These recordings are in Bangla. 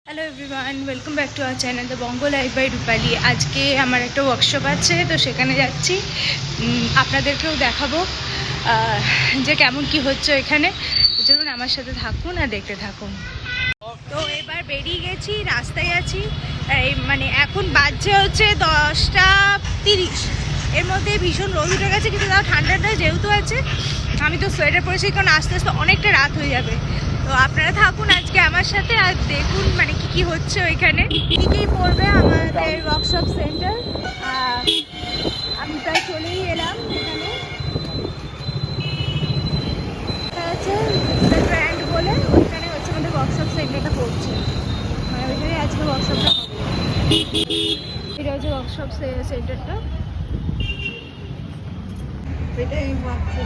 Hello everyone, welcome back to our channel the Banga life by Rupali. আজকে আমার একটা ওয়ার্কশপ আছে, তো সেখানে যাচ্ছি। আপনাদেরকেও দেখাবো যে কেমন কি হচ্ছে এখানে। চলুন আমার সাথে থাকুন আর দেখতে থাকুন। তো এবার বেরিয়ে গেছি, রাস্তায় আছি। মানে এখন বাজছে হচ্ছে 10:30। এর মধ্যে ভীষণ রোদ উঠে গেছে, কিন্তু তাও ঠান্ডাটা যেহেতু আছে আমি তো সোয়েটার পরেছি, কারণ আস্তে আস্তে অনেকটা রাত হয়ে যাবে। তো আপনারা থাকুন আজকে আমার সাথে আর দেখুন মানে কি হচ্ছে ওইখানে। দিকেই পড়বে আমাদের ওয়ার্কশপ সেন্টার। আমি প্রায় চলেই এলাম এখানে। আছে ব্র্যান্ড বলে, ওইখানে হচ্ছে আমাদের ওয়ার্কশপ সেন্টারটা পড়ছে, মানে ওইখানে আজকে ওয়ার্কশপটা হবে। এটা হচ্ছে ওয়ার্কশপ সেন্টারটা, এটাই ভাবছি।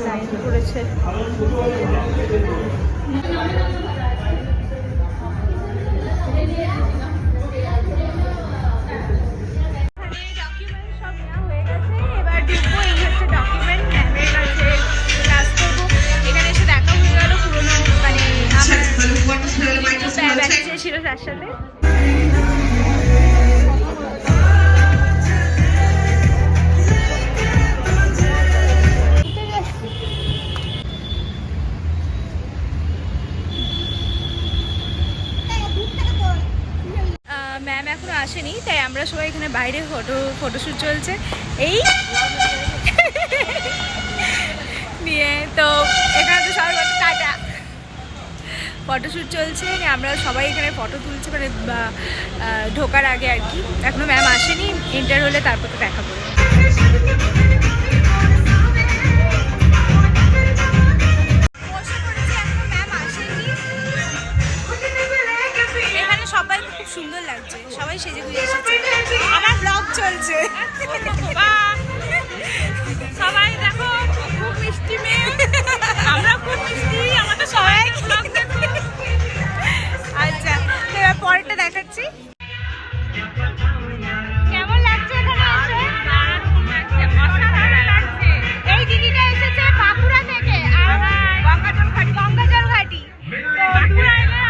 লাইন পড়েছে। ছিল তার সাথে ম্যাম এখনো আসেনি, তাই আমরা সবাই এখানে বাইরে ফটোশ্যুট চলছে এই নিয়ে। তো এখানে তো সবাই টাটা ফটোশ্যুট চলছে, আমরা সবাই এখানে ফটো তুলছি, মানে ঢোকার আগে আর কি। এখনো ম্যাম আসেনি, এন্টার হলে তারপর তো দেখা করবো। এখানে সবাই খুব সুন্দর লাগছে, সবাই সেজে গুজে এসেছে। আমার ব্লগ চলছে, সবাই দেখো খুব মিষ্টি মেয়ে, আমরা খুব মিষ্টি, আমাদের সবাই ব্লগ দেখো। আচ্ছা, তো এবার পরেরটা দেখাচ্ছি। কেমন লাগছে এখানে এসে? এই দিদিটা এসেছে বাঁকুড়া থেকে, আর গঙ্গাজল ঘাটি।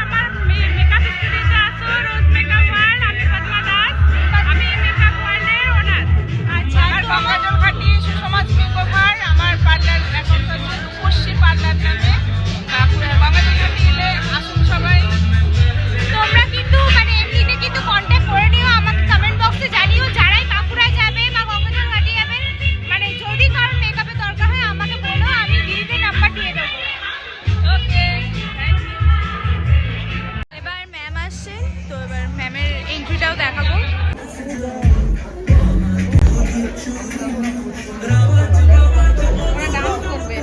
আমার মেকআপ স্টুডিওতে আসো, রোজ মেকআপ ওয়ার্ল্ড। আমি পদ্মা দাস, আমি মেকআপ ওয়ার্ল্ডের ওনার। আচ্ছা, গঙ্গাজল ঘাটি সুসমাজ মেকওভার আমার পার্লার, এখন হচ্ছে রূপশ্রী পার্লার নামে। গঙ্গাজল ঘাটি এলে আসুন সবাই। তোমরা কিন্তু মানে এমনিতে কিন্তু কন্ট্যাক্ট করে নিও, আমাকে কমেন্ট বক্সে জানিও যারাই বাঁকুড়া যাবে বা গঙ্গাজল ঘাটি যাবে। মানে যদি কারোর মেকআপের দরকার হয় আমাকে বলো, আমি দিদিদের নাম্বার দিয়ে দেবো। ওকে, থ্যাংক ইউ। এবার ম্যাম আসছে, তো এবার ম্যামের এন্ট্রিটাও দেখাবো। ওরা ডান্স করবে।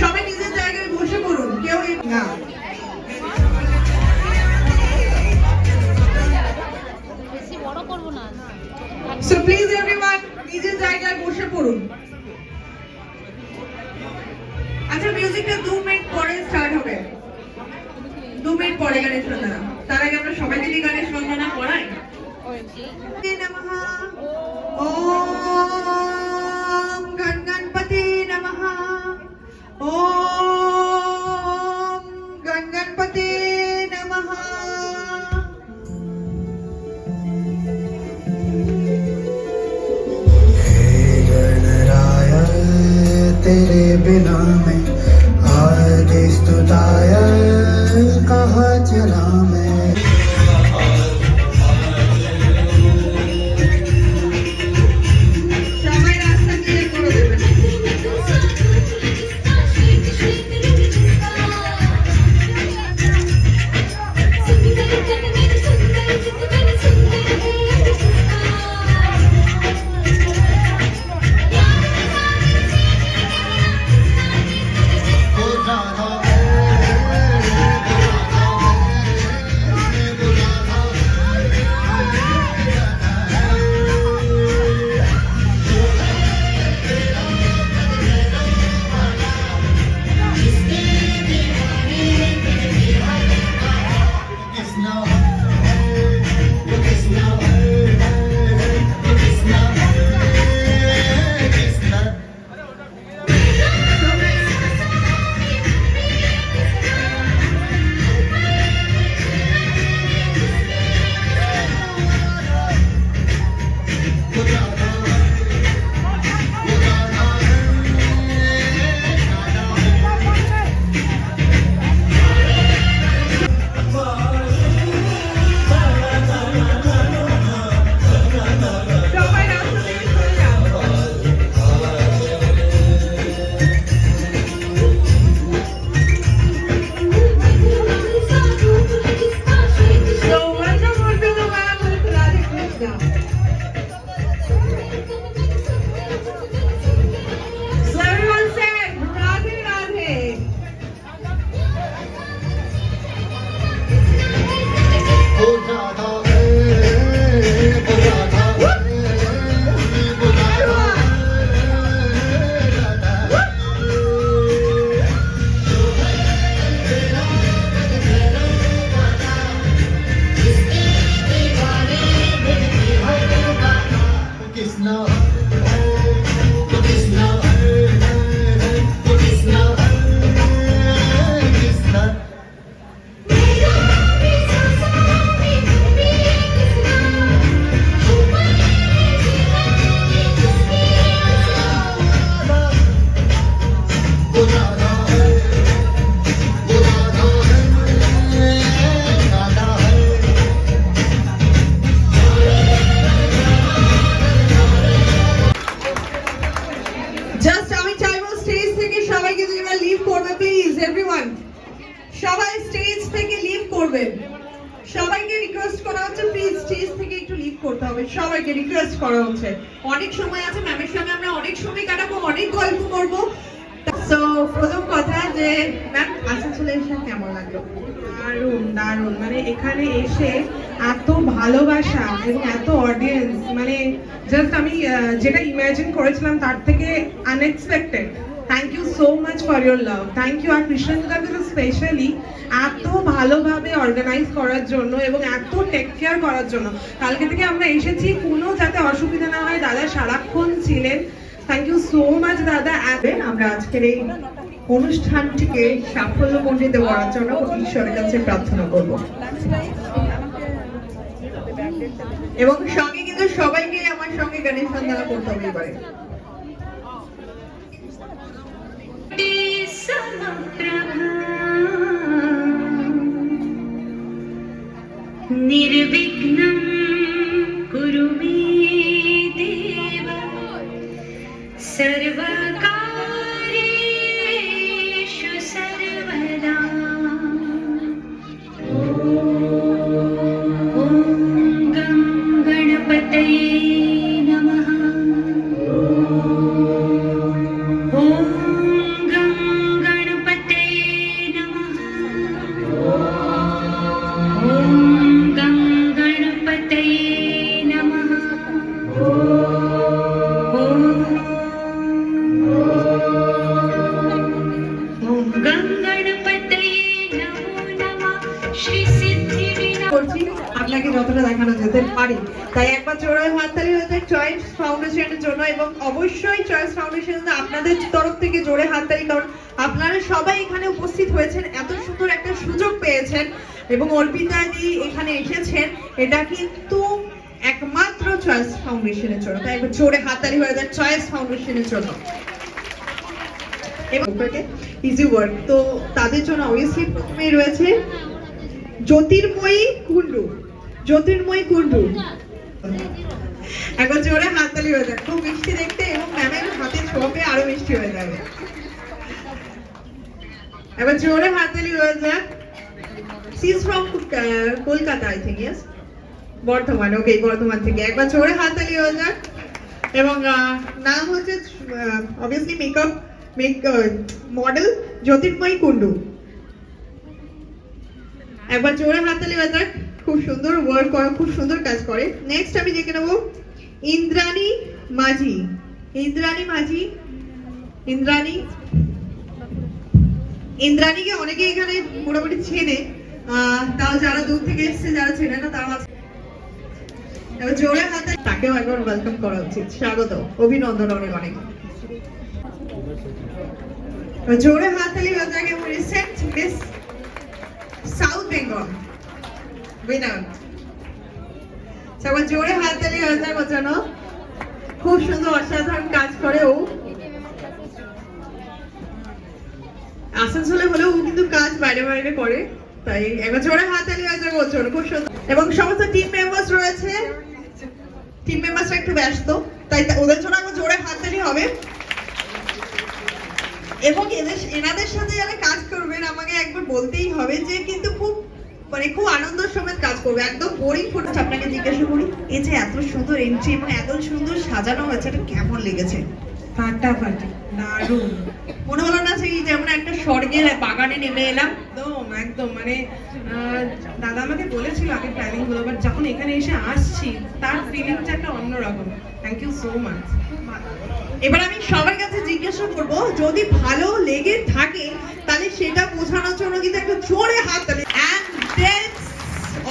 সবাই নিজের জায়গায় বসে পড়ুন, কেউ না। So please everyone, নিজের জায়গায় বসে পড়ুন। আচ্ছা, মিউজিকটা 2 মিনিট পরে স্টার্ট হবে, 2 মিনিট পরে গানের শোনা। তার আগে আমরা সবাই যদি গানের শোনা পড়াই। নমঃ ওম গণগণপতি নমঃ ওম গণগণপতি নমঃ। तेरे बिना मैं आगे स्तुताया कहाँ चला मैं। সবাই রাস্তা ক্লিয়ার করে দেবেন। করতে হবে, সবাইকে রিকোয়েস্ট করা হচ্ছে। অনেক সময় আছে, ম্যামের সঙ্গে আমরা অনেক সময় কাটাবো, অনেক গল্প করবো। তো প্রথম কথা যে ম্যাম আসানসোলে এসে কেমন লাগলো? দারুণ দারুণ, মানে এখানে এসে এত ভালোবাসা এবং এত অডিয়েন্স, মানে জাস্ট আমি যেটা ইমাজিন করেছিলাম তার থেকে unexpected. Thank you so much for your love, thank you. আর কৃষ্ণদাকে স্পেশালি এত ভালোভাবে অর্গানাইজ করার জন্য এবং এত টেক কেয়ার করার জন্য। কালকে থেকে আমরা এসেছি, কোনো যাতে অসুবিধা না হয়, দাদা সারাক্ষণ ছিলেন। থ্যাংক ইউ সো মাচ দাদা। আমরা আজকের এই অনুষ্ঠানটিকে সাফল্যমণ্ডিত করার জন্য ঈশ্বরের কাছে প্রার্থনা করব এবং সঙ্গে কিন্তু সবাইকে আমার সঙ্গে গণেশ বন্দনা করতে হবে এবারে। निर्विघ्नं कुरु मे देव सर्वकार्येषु सर्वदा। ॐ गं गणपतये नमः। ॐ गं गणपतये नमः। ॐ गं गणपतये नमः। আপনাকে যতটা দেখানো যেতে পারে, তাই একবার জোরে হাততালি হয়েছে চয়েস ফাউন্ডেশনের জন্য। এবং অবশ্যই চয়েস ফাউন্ডেশন আপনাদের তরফ থেকে জোরে হাততালি, কারণ আপনারা সবাই এখানে উপস্থিত হয়েছেন, এত সুন্দর একটা সুযোগ পেয়েছেন এবং অর্পিতা দি এখানে এসেছেন, এটা কিন্তু একমাত্র চয়েস ফাউন্ডেশনের জন্য। তাই একবার জোরে হাততালি হয়ে যায় চয়েস ফাউন্ডেশনের জন্য। এবং ইজি ওয়ার্ক তো তাদের জন্য অবভিয়াসলি প্রথমেই রয়েছে জ্যোতির্ময়ী কুন্ডু। জ্যোতির্ময়ী কুন্ডু, একবার জোরে হাততালি হয়ে যায়। খুব মিষ্টি দেখতে এবং ম্যামের হাতে ছোঁয়াতে আরো মিষ্টি হয়ে যাবে। একবার জোরে হাততালি হয়ে যায়। She is from Kolkata, I think. Yes, Bardhaman. Okay, Bardhaman থেকে একবার জোরে হাততালি হয়ে যায়। এবং নাম হচ্ছে obviously makeup model Jyotirmoyee Kundu. একবার জোরে হাততালি হয়ে যাক। খুব সুন্দর ওয়ার্ক করে, খুব সুন্দর কাজ করে। নেক্সট আমি দেখে নেবো ইন্দ্রাণী মাঝি। ইন্দ্রাণী মাঝি, ইন্দ্রাণীকে অনেকে এখানে মোটামুটি চেনে, তাও যারা দূর থেকে এসছে, যারা চেনে না তারা এবার জোরে হাতে তাকেও একবার ওয়েলকাম করা উচিত, স্বাগত, অভিনন্দন অনেক অনেক। জোরে হাততালি হয়ে যাক। এবং recent miss south Bengal winner, সবার জোরে হাততালি হয়ে যায় ওর জন্য। খুব সুন্দর অসাধারণ কাজ করে ও। আসানসোলে হলেও ও কিন্তু কাজ বাইরে বাইরে করে, তাই একবার জোরে হাততালি হয়ে যায় ওর জন্য। খুব সুন্দর। এবং সমস্ত টিম মেম্বার্স রয়েছে, টিম মেম্বার্সরা একটু ব্যস্ত, তাই ওদের জন্য একবার জোরে হাততালি হবে। এবং এনাদের সাথে যারা কাজ করবেন আমাকে একবার বলতেই হবে যে কিন্তু খুব খুব আনন্দ সমেত কাজ করবে, একদম বোরিং ফুটেজ। আপনাকে জিজ্ঞাসা করি, এই যে এত সুন্দর এন্ট্রি এবং এত সুন্দর সাজানো হয়েছে, এটা কেমন লেগেছে? ফাটাফাটি, দারুণ। মনে হলো না সেই যেমন একটা স্বর্গের বাগানে নেমে এলাম? একদম একদম, মানে দাদা আমাকে বলেছিল আগে প্ল্যানিং গুলো, বাট যখন এখানে এসে আসছি তার ফিলিংটা একটা অন্যরকম। Thank you so much. এবার আমি সবার কাছে জিজ্ঞাসা করব, যদি ভালো লেগে থাকে তাহলে সেটা বোঝানোর জন্য কিন্তু একটু জোরে হাততালি। And that's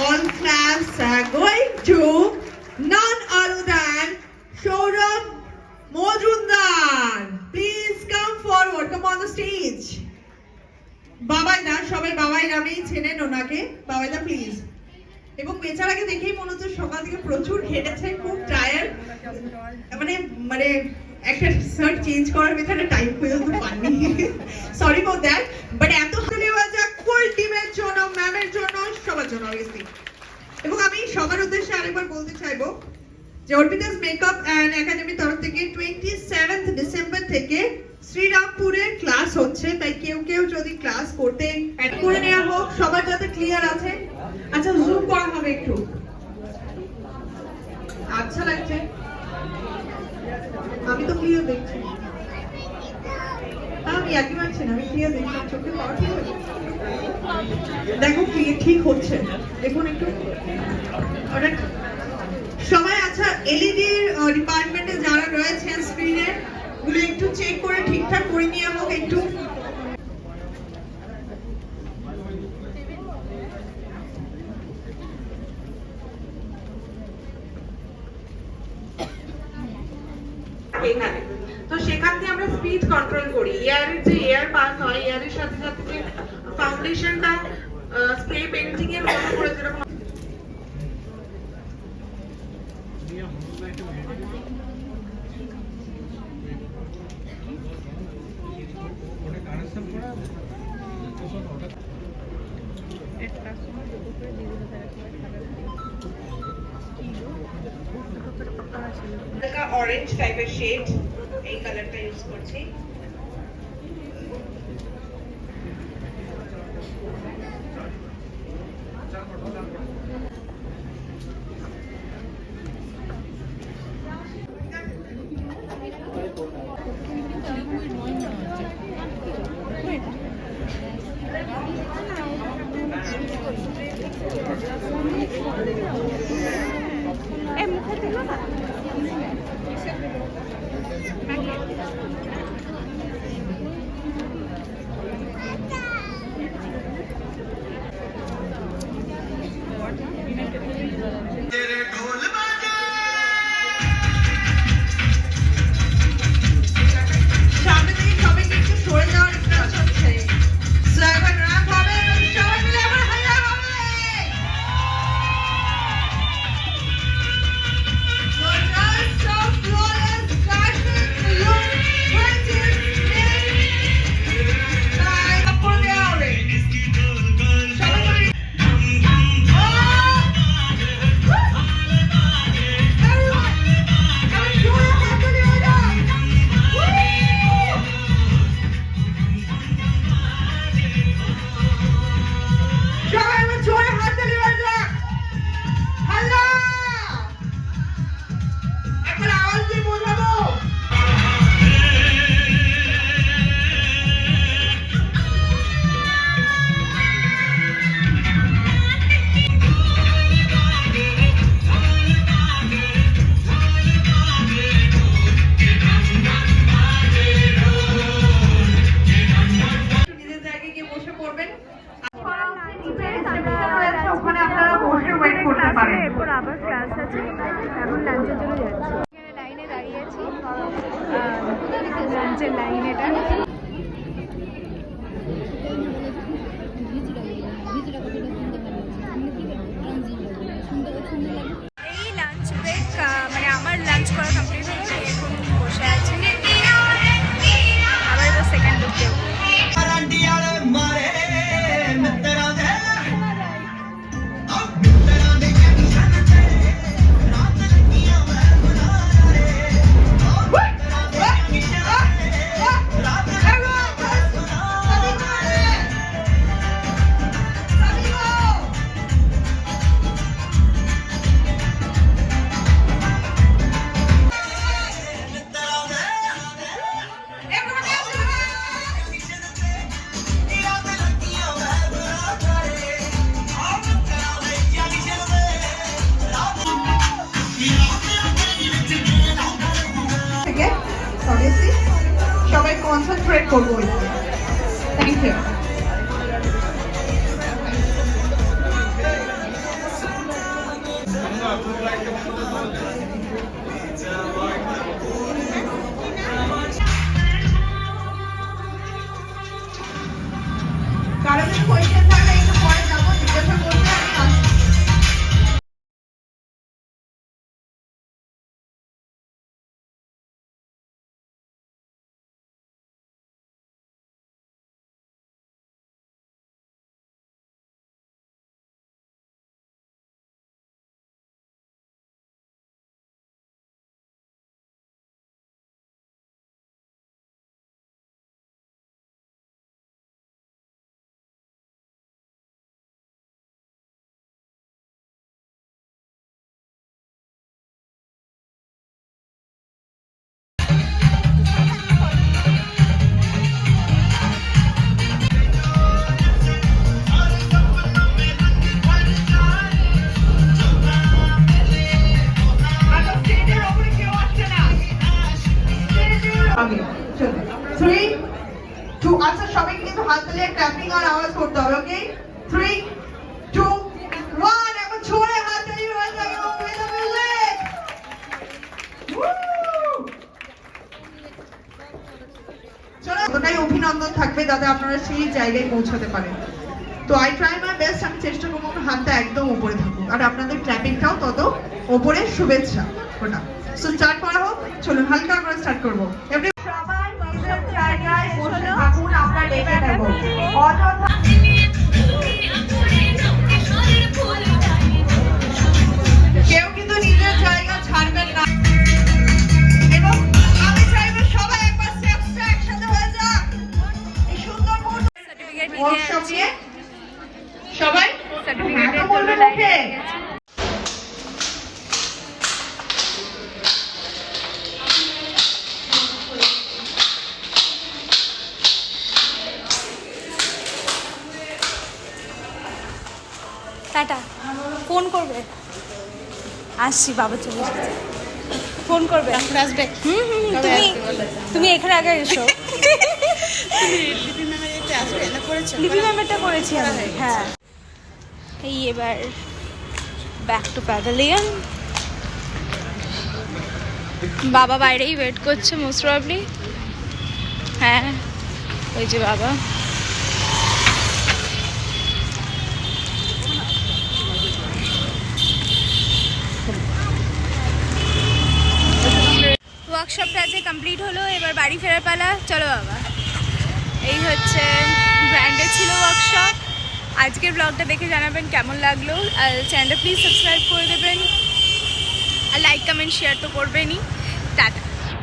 all claps are going to none other than Saurabh Mojumdar. Please come forward, come on the stage. বাবাইদা, সবাই বাবাই নামেই চেনেন ওনাকে। বাবাইদা প্লিজ। এবং বেচারাকে দেখেই মনে হচ্ছে সকাল থেকে প্রচুর হেঁটেছে, খুব টায়ার্ড, মানে একটা শার্ট চেঞ্জ করার ভেতরে টাইম পর্যন্ত পাননি। সরি ফর দ্যাট, বাট এত হাতে বাজা ফুল টিমের জন্য, ম্যামের জন্য, সবার জন্য অবভিয়াসলি। এবং আমি সবার উদ্দেশ্যে আরেকবার বলতে চাইবো যে অর্পিতাস মেকআপ অ্যান্ড একাডেমির তরফ থেকে 27 ডিসেম্বর থেকে শ্রীরামপুরে ক্লাস হচ্ছে, তাই কেউ কেউ যদি ক্লাস করতে অ্যাড করে নেওয়া হোক, সবার যাতে ক্লিয়ার আছে। আচ্ছা, জুম করা হবে একটু। আচ্ছা লাগছে, আমি তো ক্লিয়ার দেখছি। আমি একই মানছি না, আমি ক্লিয়ার দেখছি, চোখে পাওয়া ঠিক হচ্ছে। দেখো ক্লিয়ার ঠিক হচ্ছে, দেখুন একটু ওটা সবাই। আচ্ছা, এলইডি ডিপার্টমেন্টে যারা রয়েছেন স্ক্রিনে গুলো একটু চেক করে ঠিকঠাক করে নিয়ে হোক একটু। এখানে তো সেখান থেকে আমরা স্পিড কন্ট্রোল করি। এয়ারের যে এয়ার পাস হয়, এয়ারের সাথে সাথে যে ফাউন্ডেশনটা স্প্রে পেইন্টিং এর মতো করে যেরকম হালকা অরেঞ্জ টাইপের শেড, এই কালারটা ইউজ করছি। এই মুখে দিল না সামনে থেকে সবাইকে একটু সরে যাওয়ার রিকোয়েস্ট হচ্ছে। সো এখন রাগ হবে এবং সবাই মিলে আবার হাল্লা হবে। So just so flawless fashion look printed by up করে দেওয়া হবে। সবাই মিলে নিজের জায়গায় গিয়ে বসে পড়বেন। ওখানে আপনারা বসে ওয়েট করতে পারেন। এরপর আবার ক্লাস আছে, এখন লাঞ্চের জন্য যাচ্ছি। এখানে লাইনে দাঁড়িয়েছি, লাঞ্চের লাইন এটা। এই লাঞ্চ ব্রেক, মানে আমার লাঞ্চ করা কমপ্লিট হলো, এখন বসে আছি, আবার এবার সেকেন্ড ঢুকতে থেকে obviously সবাই কনসেন্ট্রেট করবো। Thank you. কারণ কোয়েশ্চেন থাকলে একটু পরে যাবো, জিজ্ঞাসা করতে আমি আসছি। হাততালি ক্ল্যাপিং আর আওয়াজ করতে হবে। ওকে 3 2 1 এখন জোরে হাততালি হয়ে যাবে with the music. চলো ওটাই অভিনন্দন থাকবে যাতে আপনারা সেই জায়গায় পৌঁছাতে পারেন। তো আই ট্রাই মাই বেস্ট, আমি চেষ্টা করবো আমার হাতটা একদম উপরে থাকুক আর আপনাদের ক্ল্যাপিংটাও তত উপরে শুভেচ্ছা ওটা। সো স্টার্ট করা হোক, চলুন হালকা করে স্টার্ট করবো। সবাই নিজের জায়গায় বসে থাকুন, আমরা ডেকে নেব অযথা কেউ কিন্তু নিজের জায়গা ছাড়বেন না এবং আমি চাইবো সবাই একবার স্টেপসটা একসাথে হয়ে যাক। এই সুন্দর ওয়ার্কশপ নিয়ে সবাই সার্টিফিকেটের জন্য লাইনে টাটা। ফোন করবে, আসছি, বাবা চলে এসেছে, ফোন করবে, আসবে। তুমি এখানে আগে এসো। লিপি ম্যামেরটা করেছি আমি, হ্যাঁ। এই এবার ব্যাক টু প্যাভিলিয়ন। বাবা বাইরেই ওয়েট করছে মোস্ট প্রবাবলি। হ্যাঁ ওই যে বাবা। ওয়ার্কশপটা আজকে কমপ্লিট হলো, এবার বাড়ি ফেরার পালা। চলো বাবা। এই হচ্ছে ব্র্যান্ডে ছিল ওয়ার্কশপ। আজকের ব্লগটা দেখে জানাবেন কেমন লাগলো, আর চ্যানেলটা প্লিজ সাবস্ক্রাইব করে দেবেন, আর লাইক কমেন্ট শেয়ার তো করবেনই। টাটা।